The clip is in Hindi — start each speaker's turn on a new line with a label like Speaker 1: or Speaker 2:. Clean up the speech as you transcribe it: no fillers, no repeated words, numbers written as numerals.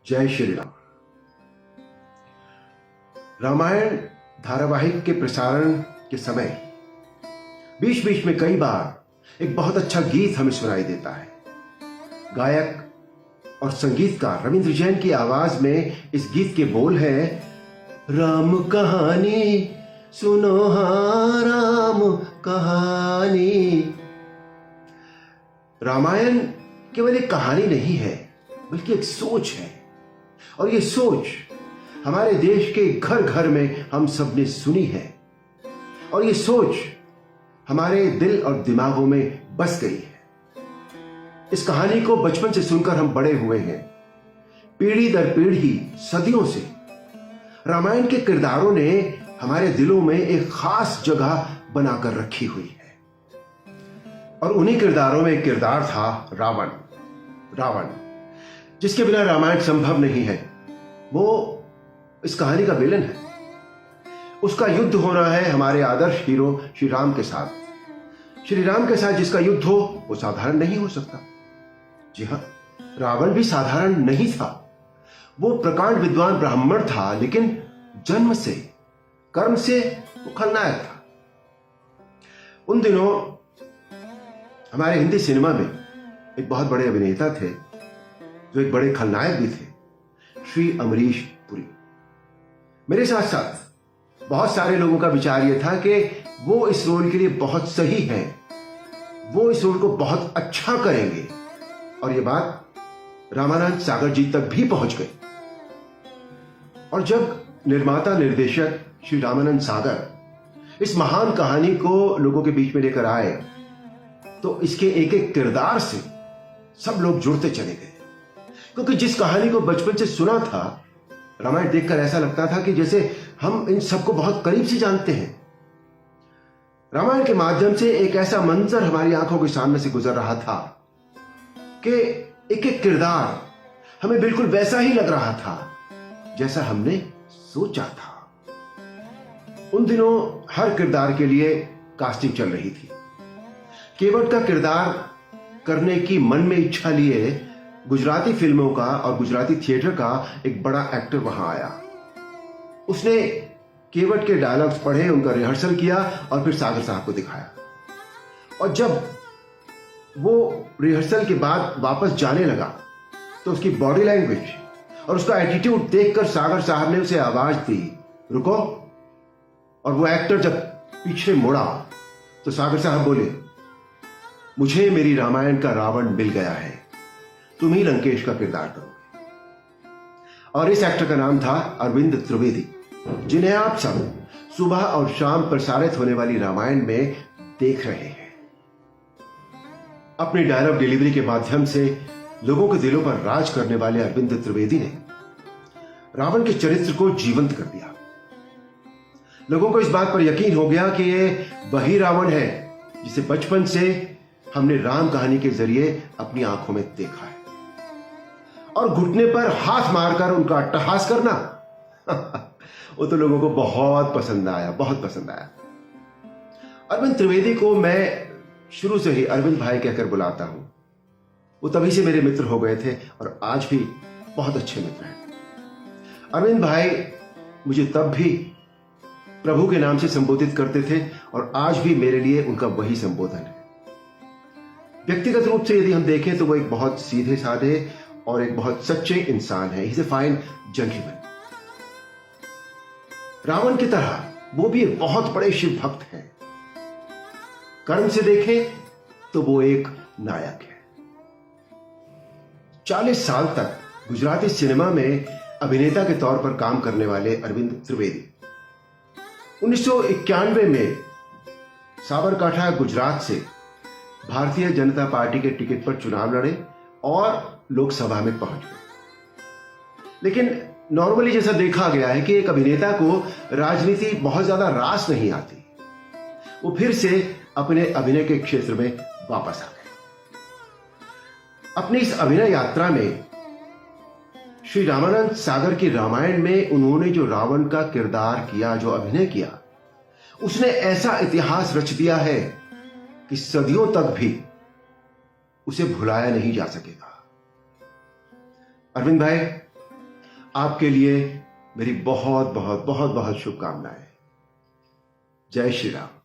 Speaker 1: जय श्री राम। रामायण धारावाहिक के प्रसारण के समय बीच बीच में कई बार एक बहुत अच्छा गीत हमें सुनाई देता है। गायक और संगीतकार रविंद्र जैन की आवाज में इस गीत के बोल हैं, राम कहानी सुनो हाँ राम कहानी। रामायण केवल एक कहानी नहीं है बल्कि एक सोच है, और ये सोच हमारे देश के घर घर में हम सबने सुनी है, और ये सोच हमारे दिल और दिमागों में बस गई है। इस कहानी को बचपन से सुनकर हम बड़े हुए हैं। पीढ़ी दर पीढ़ी सदियों से रामायण के किरदारों ने हमारे दिलों में एक खास जगह बनाकर रखी हुई है, और उन्हीं किरदारों में एक किरदार था रावण। रावण जिसके बिना रामायण संभव नहीं है। वो इस कहानी का विलन है। उसका युद्ध हो रहा है हमारे आदर्श हीरो श्री राम के साथ। श्री राम के साथ जिसका युद्ध हो वो साधारण नहीं हो सकता। जी हां, रावण भी साधारण नहीं था। वो प्रकांड विद्वान ब्राह्मण था, लेकिन जन्म से कर्म से वो खलनायक था। उन दिनों हमारे हिंदी सिनेमा में एक बहुत बड़े अभिनेता थे जो एक बड़े खलनायक भी थे, श्री अमरीश पुरी। मेरे साथ साथ बहुत सारे लोगों का विचार यह था कि वो इस रोल के लिए बहुत सही है, वो इस रोल को बहुत अच्छा करेंगे, और ये बात रामानंद सागर जी तक भी पहुंच गई। और जब निर्माता निर्देशक श्री रामानंद सागर इस महान कहानी को लोगों के बीच में लेकर आए, तो इसके एक एक किरदार से सब लोग जुड़ते चले गए। क्योंकि जिस कहानी को बचपन से सुना था, रामायण देखकर ऐसा लगता था कि जैसे हम इन सबको बहुत करीब से जानते हैं। रामायण के माध्यम से एक ऐसा मंजर हमारी आंखों के सामने से गुजर रहा था कि एक एक किरदार हमें बिल्कुल वैसा ही लग रहा था जैसा हमने सोचा था। उन दिनों हर किरदार के लिए कास्टिंग चल रही थी। केवट का किरदार करने की मन में इच्छा लिए गुजराती फिल्मों का और गुजराती थिएटर का एक बड़ा एक्टर वहां आया। उसने केवट के डायलॉग्स पढ़े, उनका रिहर्सल किया और फिर सागर साहब को दिखाया। और जब वो रिहर्सल के बाद वापस जाने लगा तो उसकी बॉडी लैंग्वेज और उसका एटीट्यूड देखकर सागर साहब ने उसे आवाज दी, रुको। और वो एक्टर जब पीछे मुड़ा तो सागर साहब बोले, मुझे मेरी रामायण का रावण मिल गया है, तुम ही लंकेश का किरदार करोगे। और इस एक्टर का नाम था अरविंद त्रिवेदी, जिन्हें आप सब सुबह और शाम प्रसारित होने वाली रामायण में देख रहे हैं। अपनी डायलॉग डिलीवरी के माध्यम से लोगों के दिलों पर राज करने वाले अरविंद त्रिवेदी ने रावण के चरित्र को जीवंत कर दिया। लोगों को इस बात पर यकीन हो गया कि ये वही रावण है जिसे बचपन से हमने राम कहानी के जरिए अपनी आंखों में देखा है। और घुटने पर हाथ मारकर उनका अट्टहास करना वो तो लोगों को बहुत पसंद आया, बहुत पसंद आया। अरविंद त्रिवेदी को मैं शुरू से ही अरविंद भाई कहकर बुलाता हूं। वो तभी से मेरे मित्र हो गए थे और आज भी बहुत अच्छे मित्र हैं। अरविंद भाई मुझे तब भी प्रभु के नाम से संबोधित करते थे और आज भी मेरे लिए उनका वही संबोधन है। व्यक्तिगत रूप से यदि हम देखें तो वो एक बहुत सीधे साधे और एक बहुत सच्चे इंसान है। He is a fine gentleman. Ravan की तरह वो भी एक बहुत बड़े शिव भक्त हैं। कर्म से देखें तो वो एक नायक है। 40 साल तक गुजराती सिनेमा में अभिनेता के तौर पर काम करने वाले अरविंद त्रिवेदी 1991 में साबरकांठा गुजरात से भारतीय जनता पार्टी के टिकट पर चुनाव लड़े और लोकसभा में पहुंच गए। लेकिन नॉर्मली जैसा देखा गया है कि एक अभिनेता को राजनीति बहुत ज्यादा रास नहीं आती, वो फिर से अपने अभिनय के क्षेत्र में वापस आ गए। अपनी इस अभिनय यात्रा में श्री रामानंद सागर की रामायण में उन्होंने जो रावण का किरदार किया, जो अभिनय किया, उसने ऐसा इतिहास रच दिया है कि सदियों तक भी उसे भुलाया नहीं जा सकेगा। अरविंद भाई, आपके लिए मेरी बहुत बहुत बहुत बहुत शुभकामनाएं। जय श्री राम।